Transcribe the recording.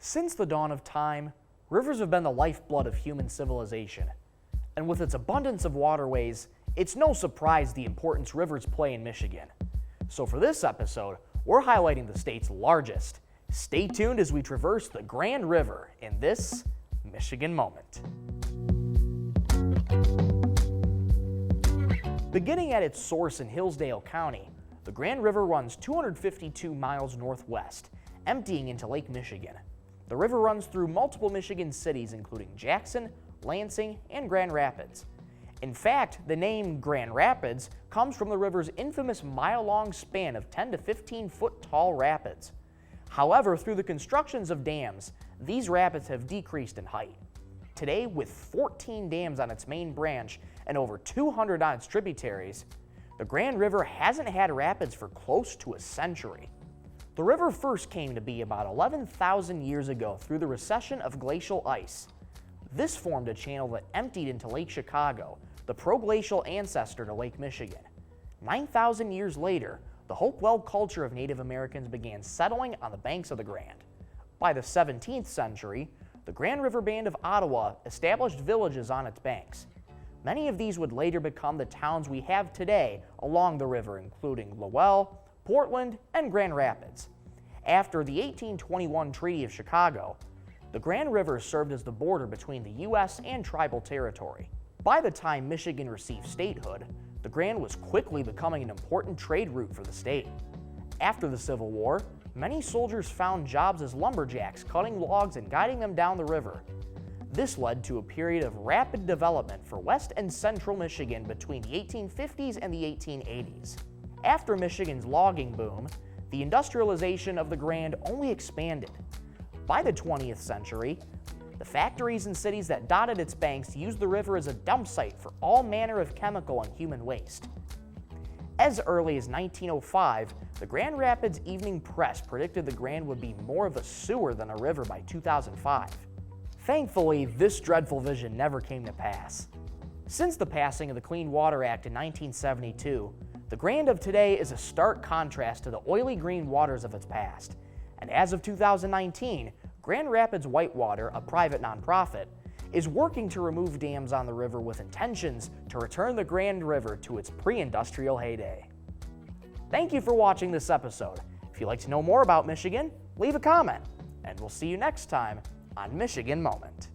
Since the dawn of time, rivers have been the lifeblood of human civilization. And with its abundance of waterways, it's no surprise the importance rivers play in Michigan. So for this episode, we're highlighting the state's largest. Stay tuned as we traverse the Grand River in this Michigan Moment. Beginning at its source in Hillsdale County, the Grand River runs 252 miles northwest, emptying into Lake Michigan. The river runs through multiple Michigan cities, including Jackson, Lansing, and Grand Rapids. In fact, the name Grand Rapids comes from the river's infamous mile-long span of 10 to 15-foot tall rapids. However, through the constructions of dams, these rapids have decreased in height. Today, with 14 dams on its main branch and over 200 on its tributaries, the Grand River hasn't had rapids for close to a century. The river first came to be about 11,000 years ago through the recession of glacial ice. This formed a channel that emptied into Lake Chicago, the proglacial ancestor to Lake Michigan. 9,000 years later, the Hopewell culture of Native Americans began settling on the banks of the Grand. By the 17th century, the Grand River Band of Ottawa established villages on its banks. Many of these would later become the towns we have today along the river, including Lowell, Portland, and Grand Rapids. After the 1821 Treaty of Chicago, the Grand River served as the border between the U.S. and tribal territory. By the time Michigan received statehood, the Grand was quickly becoming an important trade route for the state. After the Civil War, many soldiers found jobs as lumberjacks, cutting logs and guiding them down the river. This led to a period of rapid development for West and Central Michigan between the 1850s and the 1880s. After Michigan's logging boom, the industrialization of the Grand only expanded. By the 20th century, the factories and cities that dotted its banks used the river as a dump site for all manner of chemical and human waste. As early as 1905, the Grand Rapids Evening Press predicted the Grand would be more of a sewer than a river by 2005. Thankfully, this dreadful vision never came to pass. Since the passing of the Clean Water Act in 1972, the Grand of today is a stark contrast to the oily green waters of its past. And as of 2019, Grand Rapids Whitewater, a private nonprofit, is working to remove dams on the river with intentions to return the Grand River to its pre-industrial heyday. Thank you for watching this episode. If you'd like to know more about Michigan, leave a comment, and we'll see you next time on Michigan Moment.